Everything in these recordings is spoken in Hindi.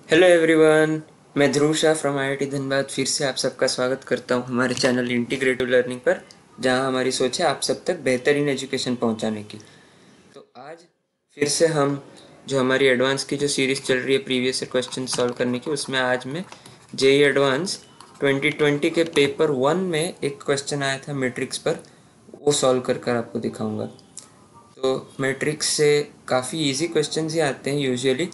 हेलो एवरीवन, मैं ध्रुव शाह फ्रॉम आईआईटी धनबाद फिर से आप सबका स्वागत करता हूं हमारे चैनल इंटीग्रेटिव लर्निंग पर, जहां हमारी सोच है आप सब तक बेहतरीन एजुकेशन पहुंचाने की। तो आज फिर से हम जो हमारी एडवांस की जो सीरीज़ चल रही है प्रीवियस ईयर क्वेश्चन सॉल्व करने की, उसमें आज मैं जेई एडवांस 2020 के पेपर 1 में एक क्वेश्चन आया था मैट्रिक्स पर, वो सॉल्व कर आपको दिखाऊंगा। तो मैट्रिक्स से काफ़ी इजी क्वेश्चन ही आते हैं यूजुअली।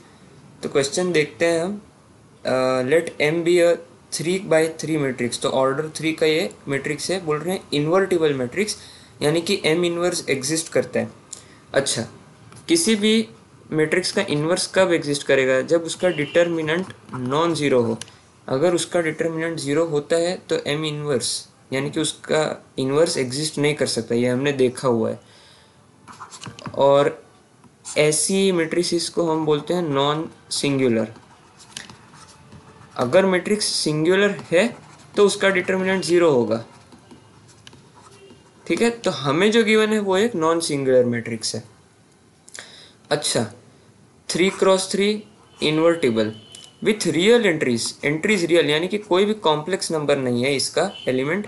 तो क्वेश्चन देखते हैं हम। Let M be a 3x3 matrix. तो ऑर्डर 3 का ये मैट्रिक्स है, बोल रहे हैं इन्वर्टिबल मैट्रिक्स, यानी कि एम इनवर्स एग्जिस्ट करता है। अच्छा, किसी भी मैट्रिक्स का इन्वर्स कब एग्जिस्ट करेगा? जब उसका डिटर्मिनेंट नॉन ज़ीरो हो। अगर उसका डिटर्मिनेंट ज़ीरो होता है तो एम इनवर्स यानी कि उसका इन्वर्स एग्जिस्ट नहीं कर सकता, ये हमने देखा हुआ है। और ऐसी मैट्रिसेस को हम बोलते हैं नॉन सिंगुलर। अगर मैट्रिक्स सिंगुलर है तो उसका डिटर्मिनेंट ज़ीरो होगा। ठीक है, तो हमें जो गिवन है वो एक नॉन सिंगुलर मैट्रिक्स है। अच्छा, 3x3 invertible with real entries real, यानी कि कोई भी कॉम्प्लेक्स नंबर नहीं है इसका एलिमेंट,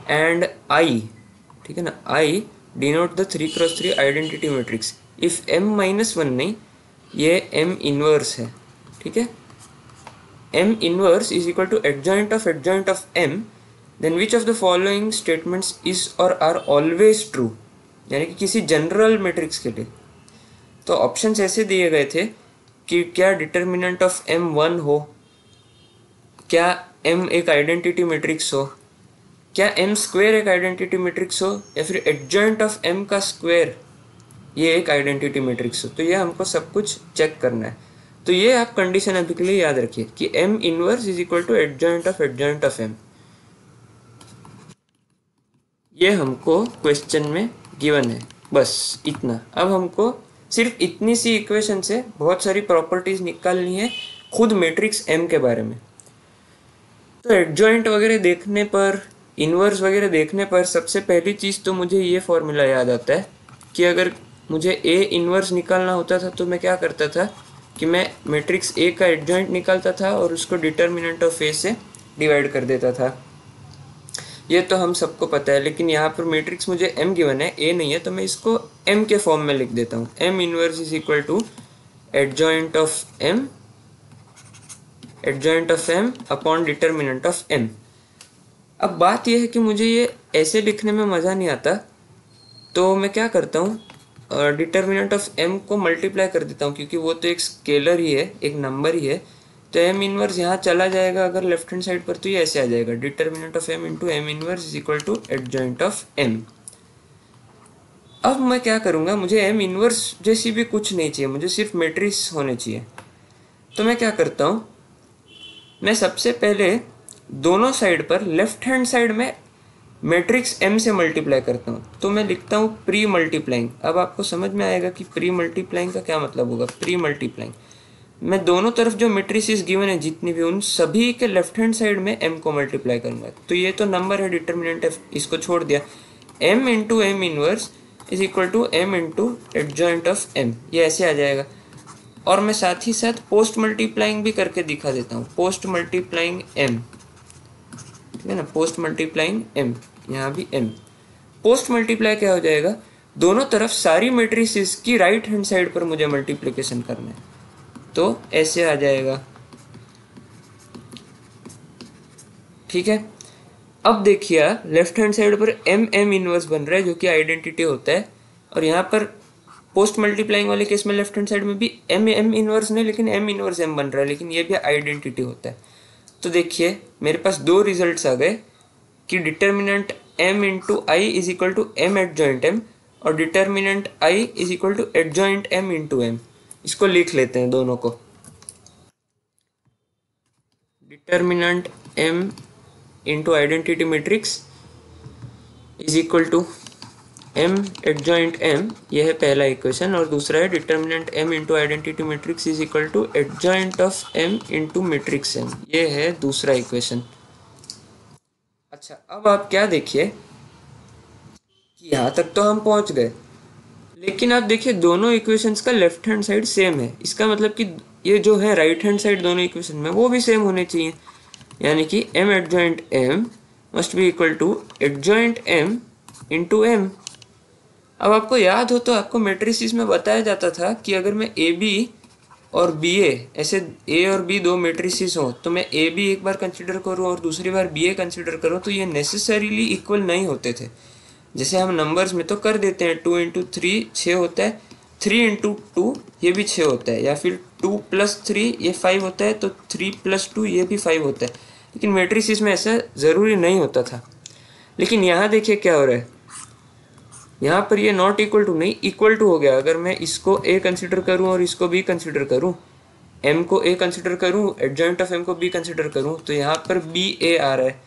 एंड आई, ठीक है ना, I denote the 3x3 identity matrix if m-1 नहीं, ये m इनवर्स है। ठीक है, m inverse is equal to adjoint of m, then which of the following statements is or are always true, यानी कि किसी जनरल मैट्रिक्स के लिए। तो ऑप्शंस ऐसे दिए गए थे कि क्या डिटर्मिनेंट ऑफ m 1 हो, क्या m एक आइडेंटिटी मैट्रिक्स हो, क्या m स्क्वायर एक आइडेंटिटी मैट्रिक्स हो, या फिर एडजॉइंट ऑफ m का स्क्वायर ये एक आइडेंटिटी मैट्रिक्स हो। तो ये हमको सब कुछ चेक करना है। तो ये आप कंडीशन अभी के लिए याद रखिए कि m inverse is equal to adjoint of m। ये हमको क्वेश्चन में गिवन है, बस इतना। अब हमको सिर्फ इतनी सी इक्वेशन से बहुत सारी प्रॉपर्टीज निकालनी है खुद मैट्रिक्स m के बारे में। तो एडजॉइंट वगैरह देखने पर, इनवर्स वगैरह देखने पर सबसे पहली चीज़ तो मुझे ये फॉर्मूला याद आता है कि अगर मुझे ए इनवर्स निकालना होता था तो मैं क्या करता था कि मैं मैट्रिक्स ए का एडजॉइंट निकालता था और उसको डिटर्मिनेंट ऑफ ए से डिवाइड कर देता था। ये तो हम सबको पता है, लेकिन यहाँ पर मैट्रिक्स मुझे एम गिवन है, ए नहीं है, तो मैं इसको एम के फॉर्म में लिख देता हूँ। M inverse is equal to adjoint of M upon determinant of M. अब बात यह है कि मुझे ये ऐसे लिखने में मज़ा नहीं आता, तो मैं क्या करता हूँ, डिटर्मिनेंट ऑफ m को मल्टीप्लाई कर देता हूँ, क्योंकि वो तो एक स्केलर ही है, एक नंबर ही है। तो m इनवर्स यहाँ चला जाएगा अगर लेफ्ट हैंड साइड पर, तो ये ऐसे आ जाएगा, determinant of m into M inverse is equal to adjoint of m। अब मैं क्या करूँगा, मुझे m इनवर्स जैसी भी कुछ नहीं चाहिए, मुझे सिर्फ मैट्रिक्स होने चाहिए। तो मैं क्या करता हूँ, मैं सबसे पहले दोनों साइड पर लेफ्ट हैंड साइड में मैट्रिक्स m से मल्टीप्लाई करता हूँ। तो मैं लिखता हूँ प्री मल्टीप्लाइंग। अब आपको समझ में आएगा कि प्री मल्टीप्लाइंग का क्या मतलब होगा। प्री मल्टीप्लाइंग, मैं दोनों तरफ जो मैट्रिसेस गिवन है जितनी भी, उन सभी के लेफ्ट हैंड साइड में m को मल्टीप्लाई करूँगा। तो ये तो नंबर है, डिटर्मिनेंट है, इसको छोड़ दिया। m into M inverse is equal to m into adjoint of m, ये ऐसे आ जाएगा। और मैं साथ ही साथ पोस्ट मल्टीप्लाइंग भी करके दिखा देता हूँ, पोस्ट मल्टीप्लाइंग m, ठीक है ना, पोस्ट मल्टीप्लाइंग m, यहाँ भी m। पोस्ट मल्टीप्लाई क्या हो जाएगा, दोनों तरफ सारी मैट्रिसेस की राइट हैंड साइड पर मुझे मल्टीप्लिकेशन करना है, तो ऐसे आ जाएगा। ठीक है, अब देखिए लेफ्ट हैंड साइड पर m इनवर्स बन रहा है जो कि आइडेंटिटी होता है, और यहाँ पर पोस्ट मल्टीप्लाइंग वाले केस में लेफ्ट हैंड साइड में भी m इनवर्स नहीं, लेकिन m इनवर्स m बन रहा है, लेकिन ये भी आइडेंटिटी होता है। तो देखिए मेरे पास दो रिजल्ट्स आ गए कि determinant m into I is equal to m adjoint m, और determinant i is equal to adjoint m into m। इसको लिख लेते हैं दोनों को। Determinant m into identity matrix is equal to m adjoint m, यह है पहला इक्वेशन, और दूसरा है determinant m into identity matrix is equal to adjoint of m into matrix m, ये है दूसरा इक्वेशन। अच्छा, अब आप क्या देखिए कि यहाँ तक तो हम पहुँच गए, लेकिन आप देखिए दोनों इक्वेशंस का लेफ्ट हैंड साइड सेम है। इसका मतलब कि ये जो है राइट हैंड साइड दोनों इक्वेशन में वो भी सेम होने चाहिए, यानी कि m adjoint m must be equal to adjoint m into m। अब आपको याद हो तो आपको मैट्रिसेस में बताया जाता था कि अगर मैं ए बी और बी ए, ऐसे ए और बी दो मैट्रिसेस हो, तो मैं ए बी एक बार कंसिडर करूँ और दूसरी बार बी ए कंसिडर करूँ तो ये नेसेसरीली इक्वल नहीं होते थे। जैसे हम नंबर्स में तो कर देते हैं, 2 इंटू 3 6 होता है, 3 इंटू 2 ये भी 6 होता है, या फिर 2 प्लस 3 ये 5 होता है, तो 3 प्लस 2 ये भी 5 होता है। लेकिन मैट्रिसेस में ऐसा ज़रूरी नहीं होता था। लेकिन यहाँ देखिए क्या हो रहा है, यहाँ पर ये नॉट इक्वल टू नहीं इक्वल टू हो गया। अगर मैं इसको ए कंसिडर करूँ और इसको बी कंसिडर करूँ, एम को ए कंसिडर करूँ, एडजॉइंट ऑफ एम को बी कंसिडर करूँ, तो यहाँ पर बी ए आ रहा है।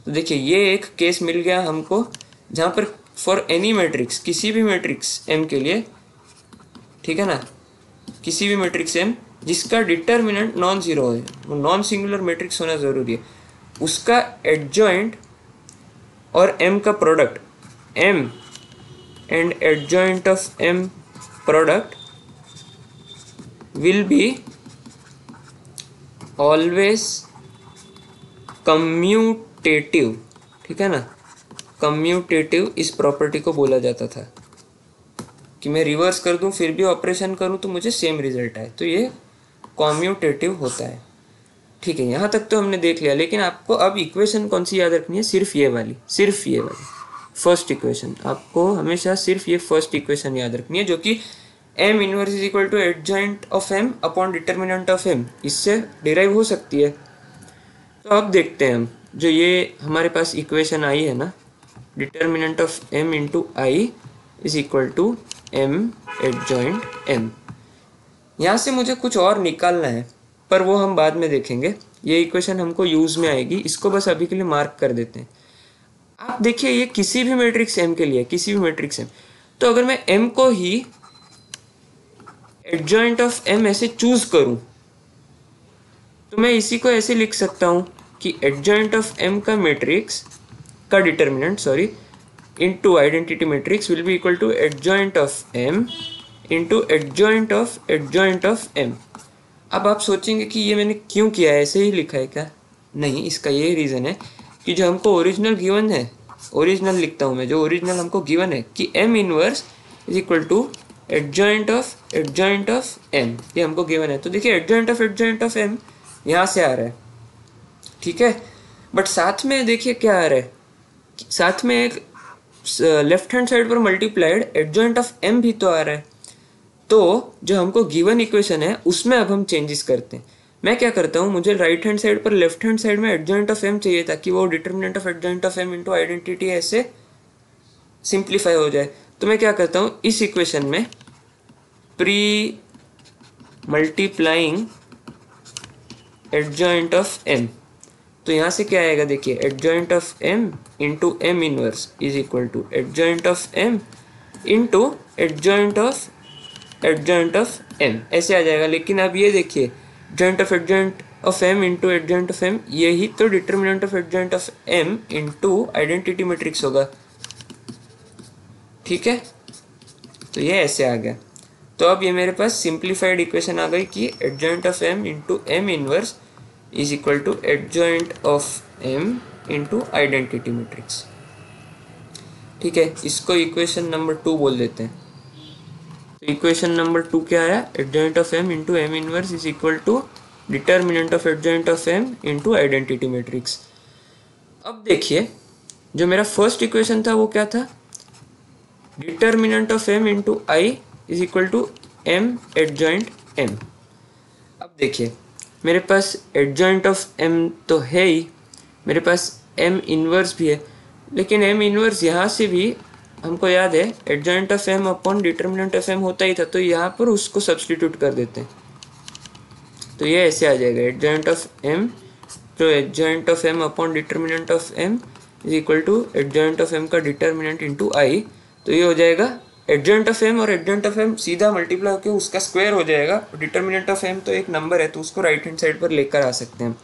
तो देखिए ये एक केस मिल गया हमको जहाँ पर फॉर एनी मैट्रिक्स, किसी भी मैट्रिक्स एम के लिए, ठीक है ना, किसी भी मैट्रिक्स एम जिसका डिटर्मिनेंट नॉन जीरो है, वो नॉन सिंगुलर मैट्रिक्स होना ज़रूरी है, उसका एडजॉइंट और एम का product, M and adjoint of M product will be always commutative. ठीक है ना, कम्यूटेटिव इस प्रॉपर्टी को बोला जाता था कि मैं रिवर्स कर दूं फिर भी ऑपरेशन करूं तो मुझे सेम रिजल्ट आए, तो ये कम्यूटेटिव होता है। ठीक है, यहाँ तक तो हमने देख लिया, लेकिन आपको अब इक्वेशन कौन सी याद रखनी है, सिर्फ ये वाली, सिर्फ ये वाली फर्स्ट इक्वेशन। आपको हमेशा सिर्फ ये फर्स्ट इक्वेशन याद रखनी है, जो कि M inverse is equal to adjoint of M upon determinant of M, इससे डिराइव हो सकती है। तो अब देखते हैं हम, जो ये हमारे पास इक्वेशन आई है ना, determinant of m into I is equal to m adjoint m। यहाँ से मुझे कुछ और निकालना है, पर वो हम बाद में देखेंगे। ये इक्वेशन हमको यूज में आएगी, इसको बस अभी के लिए मार्क कर देते हैं। आप देखिए ये किसी भी मैट्रिक्स m के लिए, किसी भी मैट्रिक्स m, तो अगर मैं m को ही एडजॉइंट ऑफ m ऐसे चूज करूं तो मैं इसी को ऐसे लिख सकता हूं कि एडजॉइंट ऑफ m का मैट्रिक्स का determinant into identity matrix will be equal to adjoint of m into adjoint of m। अब आप सोचेंगे कि ये मैंने क्यों किया है, ऐसे ही लिखा है क्या? नहीं, इसका ये रीज़न है कि जो हमको ओरिजिनल गिवन है, ओरिजिनल लिखता हूँ मैं, जो ओरिजिनल हमको गिवन है कि m inverse is equal to adjoint of m, ये हमको गिवन है। तो देखिए एडजॉइंट ऑफ m यहाँ से आ रहा है, ठीक है, बट साथ में देखिए क्या आ रहा है, साथ में एक लेफ्ट हैंड साइड पर मल्टीप्लाइड एडजॉइंट ऑफ m भी तो आ रहा है। तो जो हमको गिवन इक्वेशन है उसमें अब हम चेंजेस करते हैं। मैं क्या करता हूँ, मुझे राइट हैंड साइड पर लेफ्ट हैंड साइड में एडजॉइंट ऑफ m चाहिए ताकि वो determinant of adjoint of m into identity ऐसे सिंप्लीफाई हो जाए। तो मैं क्या करता हूँ, इस इक्वेशन में pre multiplying adjoint of m, तो यहाँ से क्या आएगा, देखिए adjoint of m into m inverse is equal to adjoint of m into adjoint of m, ऐसे आ जाएगा। लेकिन अब ये देखिए adjoint of m into adjoint of m, यही तो determinant of adjoint of m into identity matrix होगा। ठीक है, तो ये ऐसे आ गया। तो अब ये मेरे पास सिंप्लीफाइड इक्वेशन आ गई कि adjoint of m into m inverse is equal to adjoint of m into identity matrix. ठीक है, इसको इक्वेशन नंबर 2 बोल देते हैं। तो इक्वेशन नंबर 2 क्या आया, adjoint of m into m inverse is equal to determinant of adjoint of m into identity matrix. अब देखिए जो मेरा फर्स्ट इक्वेशन था वो क्या था, determinant of m into I is equal to m adjoint m। अब देखिए मेरे पास एडजॉइंट ऑफ m तो है ही, मेरे पास m इनवर्स भी है, लेकिन m इनवर्स यहाँ से भी हमको याद है adjoint of m upon determinant of m होता ही था, तो यहाँ पर उसको सब्स्टिट्यूट कर देते हैं। तो ये ऐसे आ जाएगा एडजॉइंट ऑफ m, तो adjoint of m upon determinant of m is equal to adjoint of m का डिटर्मिनेंट इंटू आई। तो ये हो जाएगा एडजॉइंट ऑफ m और एडजॉइंट ऑफ m सीधा मल्टीप्लाई होकर उसका स्क्वायर हो जाएगा। डिटर्मिनेंट ऑफ m तो एक नंबर है तो उसको राइट हैंड साइड पर लेकर आ सकते हैं।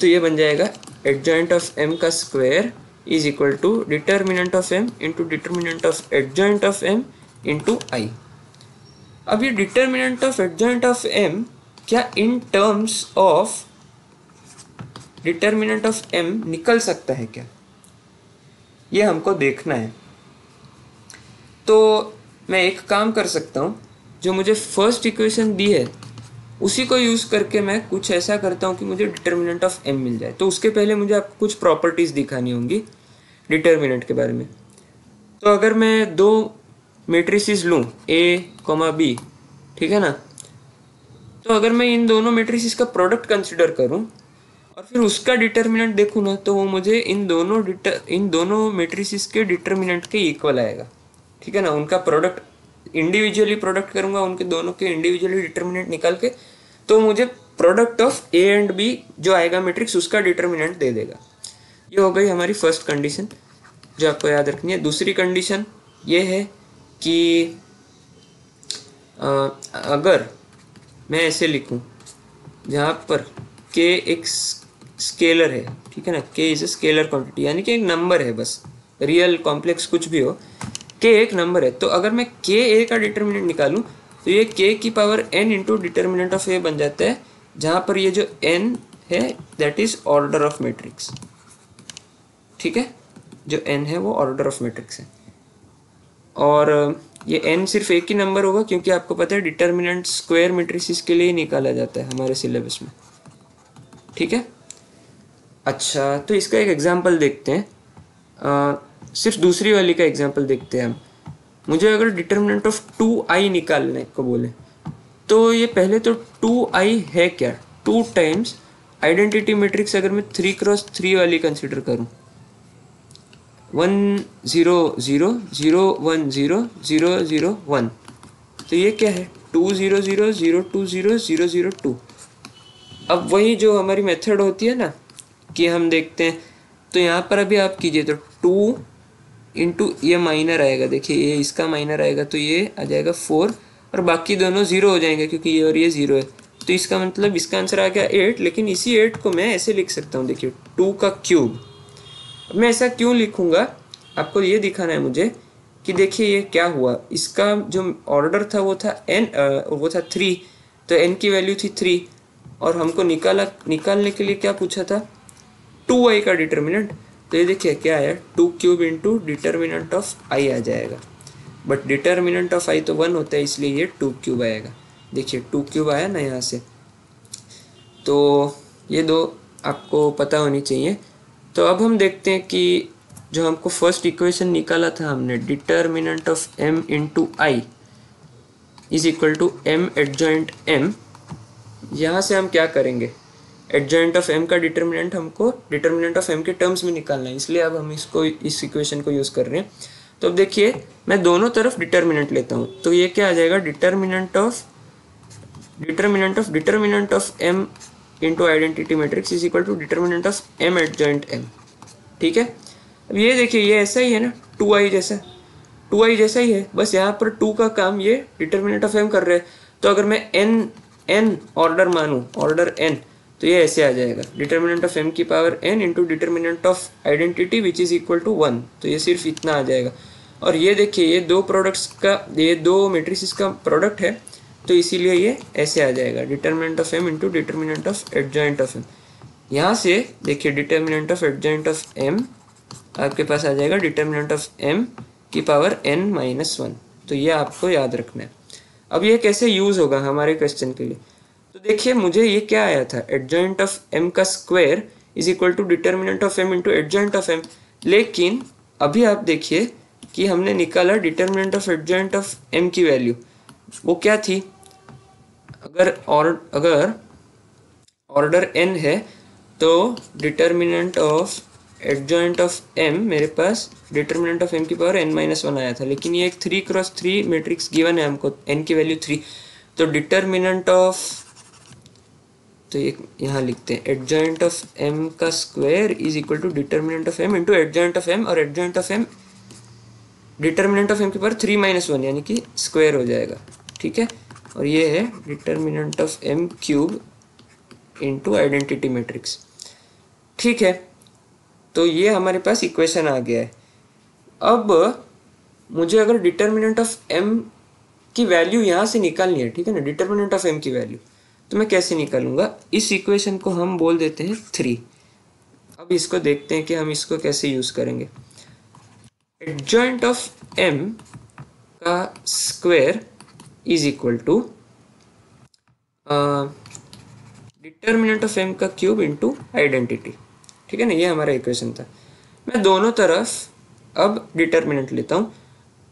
तो ये बन जाएगा एडजॉइंट ऑफ m का square is equal to determinant of m into determinant of adjoint of m into I. अब ये determinant of adjoint of m क्या in terms of determinant of m निकल सकता है क्या, ये हमको देखना है। तो मैं एक काम कर सकता हूँ, जो मुझे फर्स्ट इक्वेशन दी है उसी को यूज़ करके मैं कुछ ऐसा करता हूँ कि मुझे डिटर्मिनेंट ऑफ m मिल जाए। तो उसके पहले मुझे आपको कुछ प्रॉपर्टीज़ दिखानी होंगी डिटर्मिनेंट के बारे में। तो अगर मैं दो मेट्रिसेस लूँ a, b, ठीक है ना, तो अगर मैं इन दोनों मेट्रिसेस का प्रोडक्ट कंसिडर करूँ और फिर उसका डिटर्मिनेंट देखूँ ना, तो वो मुझे इन दोनों मेट्रिसेस के डिटर्मिनेंट के इक्वल आएगा, ठीक है ना। उनका प्रोडक्ट इंडिविजुअली प्रोडक्ट करूँगा, उनके दोनों के इंडिविजुअली डिटर्मिनेंट निकाल के, तो मुझे product of A and B जो आएगा मैट्रिक्स, उसका डिटर्मिनेंट दे देगा। ये हो गई हमारी फर्स्ट कंडीशन जो आपको याद रखनी है। दूसरी कंडीशन ये है कि अगर मैं ऐसे लिखूं जहाँ पर k एक स्केलर है, ठीक है ना, k is a scalar quantity, यानी कि एक नंबर है, बस रियल कॉम्प्लेक्स कुछ भी हो, k एक नंबर है। तो अगर मैं k a का डिटर्मिनेंट निकालूं तो ये k की power n into determinant of a बन जाता है, जहाँ पर ये जो n है that is order of matrix, ठीक है। जो n है वो ऑर्डर ऑफ मैट्रिक्स है, और ये n सिर्फ एक ही नंबर होगा क्योंकि आपको पता है डिटर्मिनेंट स्क्वायर मैट्रिसेस के लिए ही निकाला जाता है हमारे सिलेबस में, ठीक है। अच्छा, तो इसका एक एग्जांपल देखते हैं। सिर्फ दूसरी वाली का एग्जांपल देखते हैं हम। मुझे अगर डिटर्मिनेंट ऑफ 2i निकालने को बोले तो ये पहले तो 2i है क्या, 2 टाइम्स आइडेंटिटी मैट्रिक्स अगर मैं 3x3 वाली कंसिडर करूं, 1 0 0 0 1 0 0 0 1, तो ये क्या है 2 0 0 0 2 0 0 0 2। अब वही जो हमारी मेथड होती है ना कि हम देखते हैं, तो यहाँ पर अभी आप कीजिए तो 2 इंटू ये माइनर आएगा, देखिए ये इसका माइनर आएगा तो ये आ जाएगा 4, और बाकी दोनों 0 हो जाएंगे क्योंकि ये और ये 0 है। तो इसका मतलब इसका आंसर आ गया 8। लेकिन इसी 8 को मैं ऐसे लिख सकता हूँ, देखिए 2 का क्यूब। अब मैं ऐसा क्यों लिखूँगा, आपको ये दिखाना है मुझे कि देखिए ये क्या हुआ, इसका जो ऑर्डर था वो था वो था 3, तो n की वैल्यू थी 3, और हमको निकालने के लिए क्या पूछा था 2i का डिटर्मिनेंट। तो ये देखिए क्या आया 2 cube into determinant of i आ जाएगा, बट डिटर्मिनेंट ऑफ i तो 1 होता है इसलिए ये 2 क्यूब आएगा। देखिए 2 क्यूब आया ना यहाँ से। तो ये दो आपको पता होनी चाहिए। तो अब हम देखते हैं कि जो हमको फर्स्ट इक्वेशन निकाला था हमने, determinant of m into I is equal to m adjoint m, यहाँ से हम क्या करेंगे, एडजॉइंट ऑफ m का डिटर्मिनेंट हमको डिटर्मिनेंट ऑफ m के टर्म्स में निकालना है, इसलिए अब हम इस इक्वेशन को यूज़ कर रहे हैं। तो अब देखिए मैं दोनों तरफ डिटर्मिनेंट लेता हूँ, तो ये क्या आ जाएगा determinant of m into identity matrix is equal to determinant of m adjoint m, ठीक है। अब ये देखिए ये ऐसा ही है ना 2i जैसा ही है, बस यहाँ पर 2 का काम ये डिटर्मिनेंट ऑफ m कर रहे हैं। तो अगर मैं n ऑर्डर मानूँ, ऑर्डर n, तो ये ऐसे आ जाएगा डिटर्मिनेंट ऑफ m की power n into determinant of identity which is equal to 1, तो ये सिर्फ इतना आ जाएगा। और ये देखिए ये दो मैट्रिसेस का प्रोडक्ट है, तो इसीलिए ये ऐसे आ जाएगा determinant of m into determinant of adjoint of m। यहाँ से देखिए determinant of adjoint of m आपके पास आ जाएगा डिटर्मिनेंट ऑफ m की पावर n-1, तो ये आपको याद रखना है। अब ये कैसे यूज़ होगा हमारे क्वेश्चन के लिए, तो देखिए मुझे ये क्या आया था, एडजॉइंट ऑफ m का square is equal to determinant of m into adjoint of m। लेकिन अभी आप देखिए कि हमने निकाला determinant of adjoint of m की वैल्यू, वो क्या थी, अगर ऑर्डर n है तो determinant of adjoint of m मेरे पास डिटर्मिनेंट ऑफ m की पावर n-1 आया था। लेकिन ये एक 3x3 मैट्रिक्स गिवन है हमको, n की वैल्यू 3, तो डिटर्मिनेंट ऑफ, तो ये यहाँ लिखते हैं एडजॉइंट ऑफ m का square is equal to determinant of m into adjoint of m, और adjoint of m determinant of m की पावर 3-1 यानी कि स्क्वायर हो जाएगा, ठीक है। और ये है determinant of m cube into identity matrix, ठीक है। तो ये हमारे पास इक्वेशन आ गया है। अब मुझे अगर डिटर्मिनेंट ऑफ m की वैल्यू यहाँ से निकालनी है, ठीक है ना, डिटर्मिनेंट ऑफ m की वैल्यू, तो मैं कैसे निकालूंगा? इस इक्वेशन को हम बोल देते हैं 3। अब इसको देखते हैं कि हम इसको कैसे यूज करेंगे। एडजॉइंट ऑफ m का square is equal to determinant of m का क्यूब इंटू आइडेंटिटी। ठीक है ना, ये हमारा इक्वेशन था। मैं दोनों तरफ अब डिटर्मिनेंट लेता हूँ।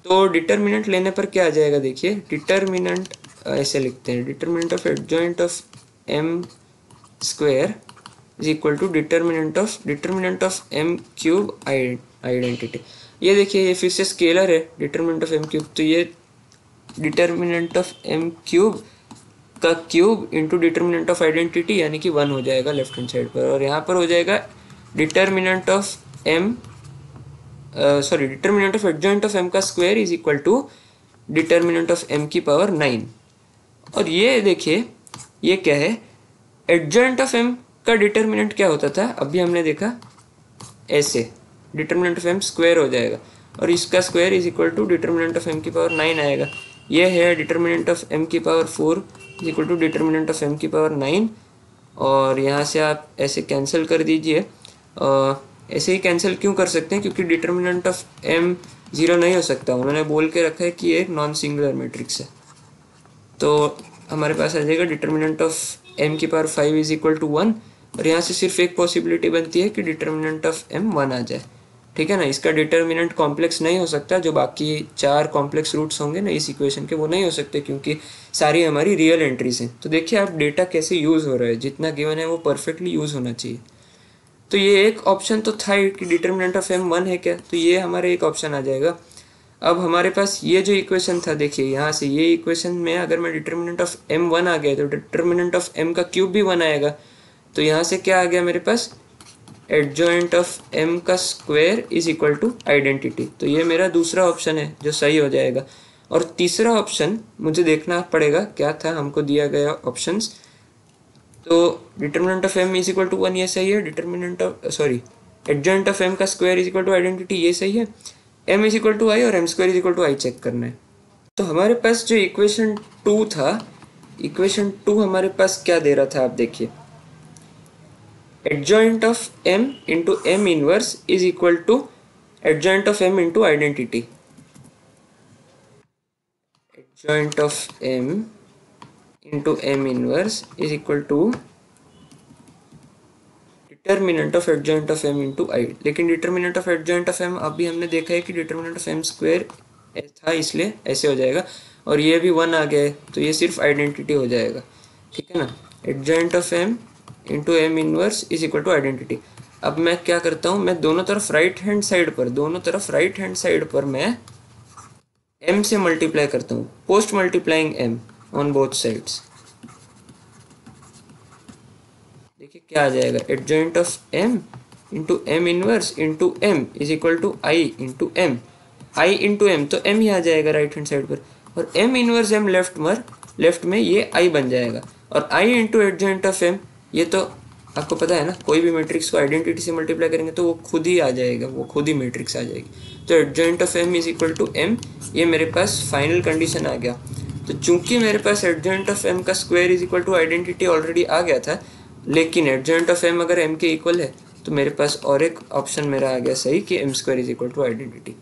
तो डिटर्मिनेंट लेने पर क्या आ जाएगा, देखिए डिटर्मिनेंट ऐसे लिखते हैं, determinant of adjoint of m square is equal to determinant of m cube identity. ये देखिए ये फिर से स्केलर है डिटर्मिनेंट ऑफ m क्यूब, तो ये डिटर्मिनेंट ऑफ m क्यूब का cube into determinant of identity यानी कि 1 हो जाएगा लेफ्ट हैंड साइड पर, और यहाँ पर हो जाएगा determinant of determinant of adjoint of m का square is equal to determinant of m की पावर 9। और ये देखिए ये क्या है, एडजॉइंट ऑफ m का डिटर्मिनेंट क्या होता था, अभी हमने देखा ऐसे डिटर्मिनेंट ऑफ m स्क्वायर हो जाएगा और इसका square is equal to determinant of m की पावर 9 आएगा। ये है डिटर्मिनेंट ऑफ m की power 4 is equal to determinant of m की पावर 9। और यहाँ से आप ऐसे कैंसिल कर दीजिए। ऐसे ही कैंसिल क्यों कर सकते हैं, क्योंकि डिटर्मिनेंट ऑफ m 0 नहीं हो सकता, उन्होंने बोल के रखा है कि ये एक नॉन सिंगुलर मैट्रिक्स है। तो हमारे पास आ जाएगा डिटर्मिनेंट ऑफ m की पावर 5 इज इक्वल टू 1, और यहाँ से सिर्फ एक पॉसिबिलिटी बनती है कि डिटर्मिनेंट ऑफ m 1 आ जाए। ठीक है ना, इसका डिटर्मिनेंट कॉम्प्लेक्स नहीं हो सकता, जो बाकी 4 कॉम्प्लेक्स रूट्स होंगे ना इस इक्वेशन के वो नहीं हो सकते, क्योंकि सारी हमारी रियल एंट्रीज हैं। तो देखिए आप डेटा कैसे यूज़ हो रहा है, जितना गिवन है वो परफेक्टली यूज़ होना चाहिए। तो ये एक ऑप्शन तो था कि डिटर्मिनेंट ऑफ m 1 है क्या, तो ये हमारे एक ऑप्शन आ जाएगा। अब हमारे पास ये जो इक्वेशन था, देखिए यहाँ से ये इक्वेशन में अगर मैं डिटर्मिनेंट ऑफ m 1 आ गया तो डिटर्मिनेंट ऑफ m का क्यूब भी 1 आएगा। तो यहाँ से क्या आ गया मेरे पास, एडजॉइंट ऑफ m का square is equal to identity. तो ये मेरा दूसरा ऑप्शन है जो सही हो जाएगा। और तीसरा ऑप्शन मुझे देखना पड़ेगा क्या था हमको दिया गया ऑप्शंस। तो determinant of m is equal to 1 ये सही है, एडजॉइंट ऑफ m का square is equal to identity ये सही है, m is equal to i और m square is equal to i check करना है। तो हमारे पास जो इक्वेशन 2 था, इक्वेशन 2 हमारे पास क्या दे रहा था आप देखिए, adjoint of m into m inverse is equal to adjoint of m into identity. Adjoint of m into m inverse is equal to determinant of adjoint of m into i। लेकिन determinant of adjoint of m अभी हमने देखा है कि डिटर्मिनेंट ऑफ m स्क्वायर था, इसलिए ऐसे हो जाएगा, और ये भी 1 आ गया है तो ये सिर्फ आइडेंटिटी हो जाएगा। ठीक है ना, adjoint of m into m inverse is equal to identity. अब मैं क्या करता हूँ, मैं दोनों तरफ राइट हैंड साइड पर मैं m से मल्टीप्लाई करता हूँ, post multiplying m on both sides. देखिए क्या आ जाएगा, adjoint of m into m inverse into m is equal to i into m, i into m तो m ही आ जाएगा राइट हैंड साइड पर, और m इनवर्स m लेफ्ट में ये i बन जाएगा, और i into adjoint of m, ये तो आपको पता है ना, कोई भी मैट्रिक्स को आइडेंटिटी से मल्टीप्लाई करेंगे तो वो खुद ही आ जाएगा, वो खुद ही मैट्रिक्स आ जाएगी। तो adjoint of m is equal to m, ये मेरे पास फाइनल कंडीशन आ गया। तो चूंकि मेरे पास एडजॉइंट ऑफ m का square is equal to identity already आ गया था, लेकिन एडजॉइंट ऑफ m अगर m के इक्वल है तो मेरे पास और एक ऑप्शन मेरा आ गया सही कि m square is equal to identity.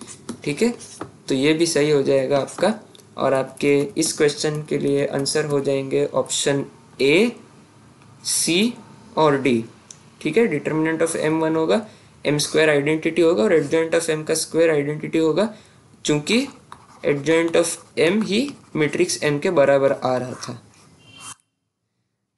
ठीक है, तो ये भी सही हो जाएगा आपका, और आपके इस क्वेश्चन के लिए आंसर हो जाएंगे ऑप्शन ए, सी और डी। ठीक है, डिटर्मिनेंट ऑफ m 1 होगा, m स्क्वायर आइडेंटिटी होगा, और एडजॉइंट ऑफ m का स्क्वायर आइडेंटिटी होगा, चूंकि adjoint of m he matrix m के बराबर आ रहा था।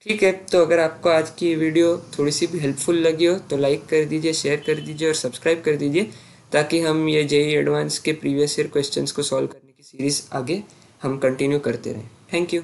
ठीक है, तो अगर आपको आज की वीडियो थोड़ी सी भी हेल्पफुल लगी हो तो लाइक कर दीजिए, शेयर कर दीजिए और सब्सक्राइब कर दीजिए, ताकि हम ये जेईई एडवांस के प्रीवियस ईयर क्वेश्चंस को सॉल्व करने की सीरीज़ आगे हम कंटिन्यू करते रहें। Thank you.